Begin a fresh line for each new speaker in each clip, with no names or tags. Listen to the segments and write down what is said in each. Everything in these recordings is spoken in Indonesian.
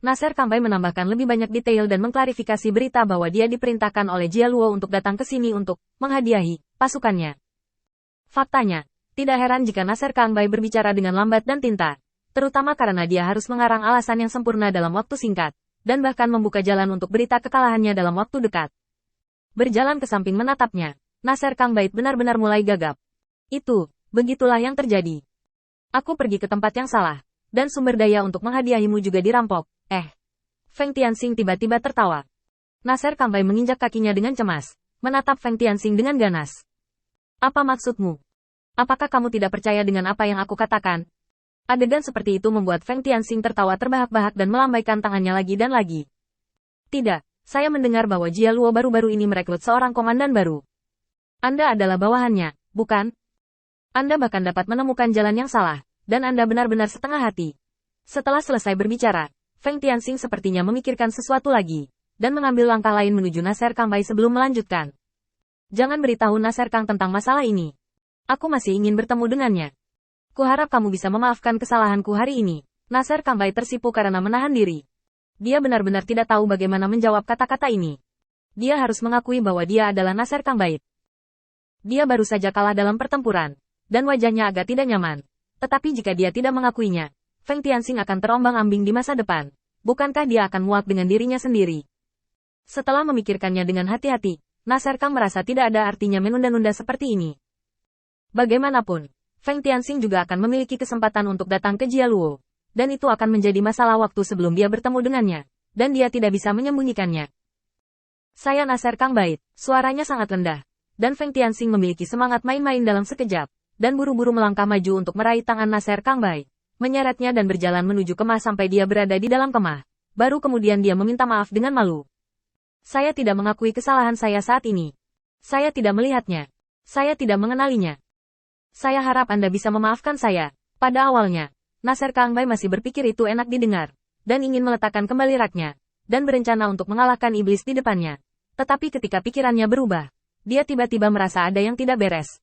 Nasser Kangbai menambahkan lebih banyak detail dan mengklarifikasi berita bahwa dia diperintahkan oleh Jia Luo untuk datang ke sini untuk menghadiahi pasukannya. Faktanya, tidak heran jika Nasser Kangbai berbicara dengan lambat dan tinta, terutama karena dia harus mengarang alasan yang sempurna dalam waktu singkat, dan bahkan membuka jalan untuk berita kekalahannya dalam waktu dekat. Berjalan ke samping menatapnya, Nasser Kangbai benar-benar mulai gagap. Begitulah yang terjadi. Aku pergi ke tempat yang salah, dan sumber daya untuk menghadiahimu juga dirampok. Feng Tianxing tiba-tiba tertawa. Nasser Kangbai menginjak kakinya dengan cemas, menatap Feng Tianxing dengan ganas. Apa maksudmu? Apakah kamu tidak percaya dengan apa yang aku katakan? Adegan seperti itu membuat Feng Tianxing tertawa terbahak-bahak dan melambaikan tangannya lagi dan lagi. Tidak, saya mendengar bahwa Jia Luo baru-baru ini merekrut seorang komandan baru. Anda adalah bawahannya, bukan? Anda bahkan dapat menemukan jalan yang salah, dan Anda benar-benar setengah hati. Setelah selesai berbicara, Feng Tianxing sepertinya memikirkan sesuatu lagi, dan mengambil langkah lain menuju Nasser Kangbai sebelum melanjutkan. Jangan beritahu Nasser Kang tentang masalah ini. Aku masih ingin bertemu dengannya. Kuharap kamu bisa memaafkan kesalahanku hari ini. Nasser Kangbai tersipu karena menahan diri. Dia benar-benar tidak tahu bagaimana menjawab kata-kata ini. Dia harus mengakui bahwa dia adalah Nasser Kangbai. Dia baru saja kalah dalam pertempuran, dan wajahnya agak tidak nyaman. Tetapi jika dia tidak mengakuinya, Feng Tianxing akan terombang-ambing di masa depan. Bukankah dia akan muak dengan dirinya sendiri? Setelah memikirkannya dengan hati-hati, Nasser Kang merasa tidak ada artinya menunda-nunda seperti ini. Bagaimanapun, Feng Tianxing juga akan memiliki kesempatan untuk datang ke Jia Luo, dan itu akan menjadi masalah waktu sebelum dia bertemu dengannya, dan dia tidak bisa menyembunyikannya. Saya Nasser Kangbai, suaranya sangat rendah, dan Feng Tianxing memiliki semangat main-main dalam sekejap, dan buru-buru melangkah maju untuk meraih tangan Nasser Kangbai, menyeretnya dan berjalan menuju kemah sampai dia berada di dalam kemah. Baru kemudian dia meminta maaf dengan malu. Saya tidak mengakui kesalahan saya saat ini. Saya tidak melihatnya. Saya tidak mengenalinya. Saya harap Anda bisa memaafkan saya. Pada awalnya, Nasser Kangbai masih berpikir itu enak didengar, dan ingin meletakkan kembali raknya, dan berencana untuk mengalahkan iblis di depannya. Tetapi ketika pikirannya berubah, dia tiba-tiba merasa ada yang tidak beres.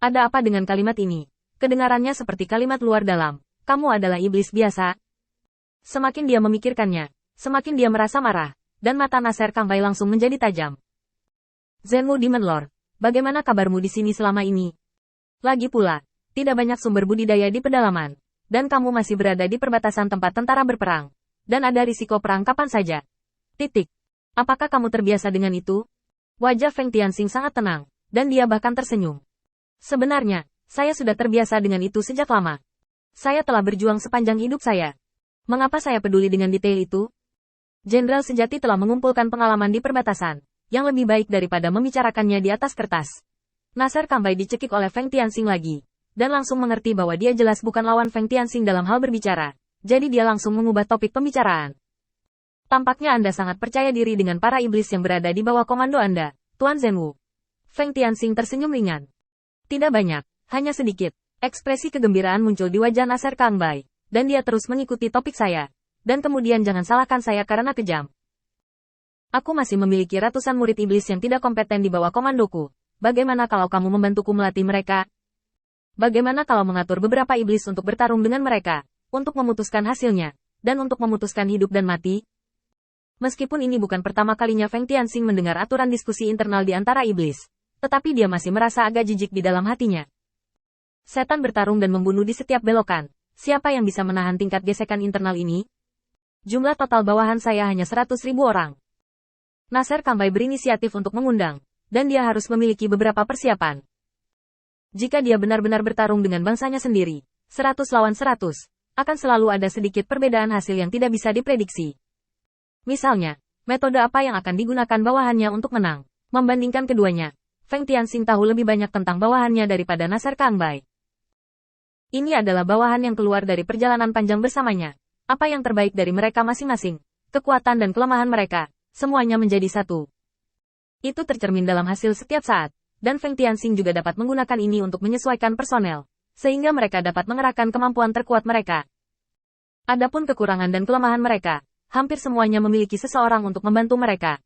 Ada apa dengan kalimat ini? Kedengarannya seperti kalimat luar dalam. Kamu adalah iblis biasa. Semakin dia memikirkannya, semakin dia merasa marah, dan mata Nasser Kangbai langsung menjadi tajam. Zenmu Demon Lord, bagaimana kabarmu di sini selama ini? Lagi pula, tidak banyak sumber budidaya di pedalaman, dan kamu masih berada di perbatasan tempat tentara berperang, dan ada risiko perang kapan saja. Apakah kamu terbiasa dengan itu? Wajah Feng Tianxing sangat tenang, dan dia bahkan tersenyum. Sebenarnya, saya sudah terbiasa dengan itu sejak lama. Saya telah berjuang sepanjang hidup saya. Mengapa saya peduli dengan detail itu? Jenderal sejati telah mengumpulkan pengalaman di perbatasan, yang lebih baik daripada membicarakannya di atas kertas. Nasser Kangbai dicekik oleh Feng Tianxing lagi, dan langsung mengerti bahwa dia jelas bukan lawan Feng Tianxing dalam hal berbicara, jadi dia langsung mengubah topik pembicaraan. Tampaknya Anda sangat percaya diri dengan para iblis yang berada di bawah komando Anda, Tuan Zenwu. Feng Tianxing tersenyum ringan. Tidak banyak, hanya sedikit. Ekspresi kegembiraan muncul di wajah Nasser Kangbai, dan dia terus mengikuti topik saya. Dan kemudian jangan salahkan saya karena kejam. Aku masih memiliki ratusan murid iblis yang tidak kompeten di bawah komandoku. Bagaimana kalau kamu membantuku melatih mereka? Bagaimana kalau mengatur beberapa iblis untuk bertarung dengan mereka, untuk memutuskan hasilnya, dan untuk memutuskan hidup dan mati? Meskipun ini bukan pertama kalinya Feng Tianxing mendengar aturan diskusi internal di antara iblis, tetapi dia masih merasa agak jijik di dalam hatinya. Setan bertarung dan membunuh di setiap belokan. Siapa yang bisa menahan tingkat gesekan internal ini? Jumlah total bawahan saya hanya 100.000 orang. Nasser Kangbai berinisiatif untuk mengundang, dan dia harus memiliki beberapa persiapan. Jika dia benar-benar bertarung dengan bangsanya sendiri, 100 lawan 100, akan selalu ada sedikit perbedaan hasil yang tidak bisa diprediksi. Misalnya, metode apa yang akan digunakan bawahannya untuk menang? Membandingkan keduanya, Feng Tianxing tahu lebih banyak tentang bawahannya daripada Nasser Kangbai. Ini adalah bawahan yang keluar dari perjalanan panjang bersamanya. Apa yang terbaik dari mereka masing-masing, kekuatan dan kelemahan mereka, semuanya menjadi satu. Itu tercermin dalam hasil setiap saat, dan Feng Tianxing juga dapat menggunakan ini untuk menyesuaikan personel, sehingga mereka dapat mengerahkan kemampuan terkuat mereka. Adapun kekurangan dan kelemahan mereka, hampir semuanya memiliki seseorang untuk membantu mereka.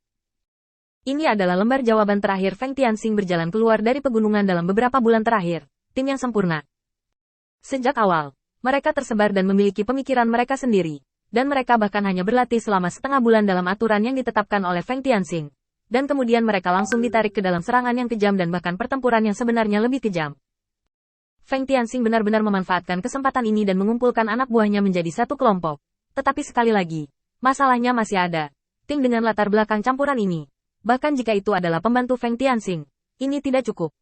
Ini adalah lembar jawaban terakhir Feng Tianxing berjalan keluar dari pegunungan dalam beberapa bulan terakhir, tim yang sempurna. Sejak awal, mereka tersebar dan memiliki pemikiran mereka sendiri, dan mereka bahkan hanya berlatih selama setengah bulan dalam aturan yang ditetapkan oleh Feng Tianxing. Dan kemudian mereka langsung ditarik ke dalam serangan yang kejam dan bahkan pertempuran yang sebenarnya lebih kejam. Feng Tianxing benar-benar memanfaatkan kesempatan ini dan mengumpulkan anak buahnya menjadi satu kelompok. Tetapi sekali lagi, masalahnya masih ada. Tim dengan latar belakang campuran ini, bahkan jika itu adalah pembantu Feng Tianxing, ini tidak cukup.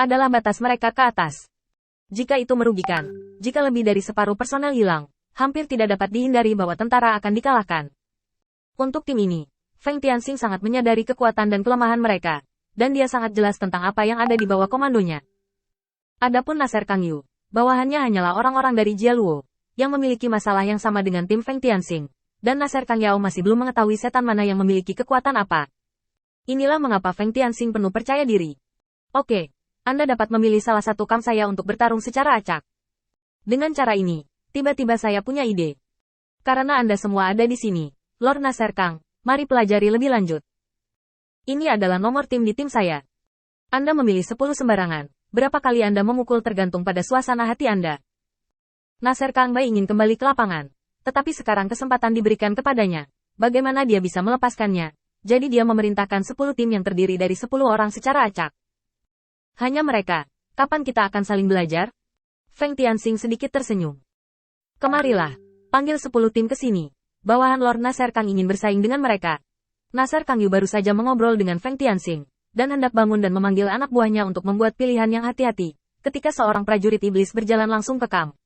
Adalah batas mereka ke atas. Jika itu merugikan, jika lebih dari separuh personel hilang, hampir tidak dapat dihindari bahwa tentara akan dikalahkan. Untuk tim ini, Feng Tianxing sangat menyadari kekuatan dan kelemahan mereka, dan dia sangat jelas tentang apa yang ada di bawah komandonya. Adapun Nasser Kang Yu, bawahannya hanyalah orang-orang dari Jialuo, yang memiliki masalah yang sama dengan tim Feng Tianxing, dan Nasser Kang Yao masih belum mengetahui setan mana yang memiliki kekuatan apa. Inilah mengapa Feng Tianxing penuh percaya diri. Oke, Anda dapat memilih salah satu kam saya untuk bertarung secara acak. Dengan cara ini, tiba-tiba saya punya ide. Karena Anda semua ada di sini, Lord Nasser Kang, mari pelajari lebih lanjut. Ini adalah nomor tim di tim saya. Anda memilih 10 sembarangan. Berapa kali Anda memukul tergantung pada suasana hati Anda. Nasser Kang Bai ingin kembali ke lapangan. Tetapi sekarang kesempatan diberikan kepadanya. Bagaimana dia bisa melepaskannya? Jadi dia memerintahkan 10 tim yang terdiri dari 10 orang secara acak. Hanya mereka. Kapan kita akan saling belajar? Feng Tianxing sedikit tersenyum. Kemarilah, panggil 10 tim ke sini. Bawahan Lord Nasser Kang ingin bersaing dengan mereka. Nasser Kang Yu baru saja mengobrol dengan Feng Tianxing, dan hendak bangun dan memanggil anak buahnya untuk membuat pilihan yang hati-hati, ketika seorang prajurit iblis berjalan langsung ke kamp.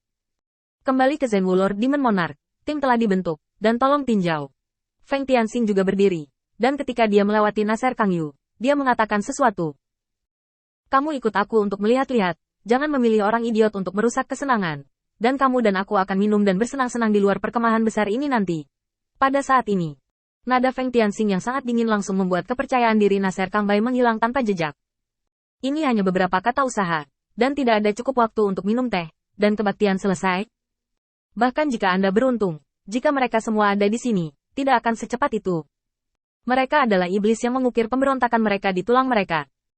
Kembali ke Zenwu Lord Demon Monarch, tim telah dibentuk, dan tolong tinjau. Feng Tianxing juga berdiri, dan ketika dia melewati Nasser Kang Yu, dia mengatakan sesuatu. Kamu ikut aku untuk melihat-lihat, jangan memilih orang idiot untuk merusak kesenangan. Dan kamu dan aku akan minum dan bersenang-senang di luar perkemahan besar ini nanti. Pada saat ini, nada Feng Tianxing yang sangat dingin langsung membuat kepercayaan diri Nasser Kang Bai menghilang tanpa jejak. Ini hanya beberapa kata usaha, dan tidak ada cukup waktu untuk minum teh, dan kebaktian selesai. Bahkan jika Anda beruntung, jika mereka semua ada di sini, tidak akan secepat itu. Mereka adalah iblis yang mengukir pemberontakan mereka di tulang mereka,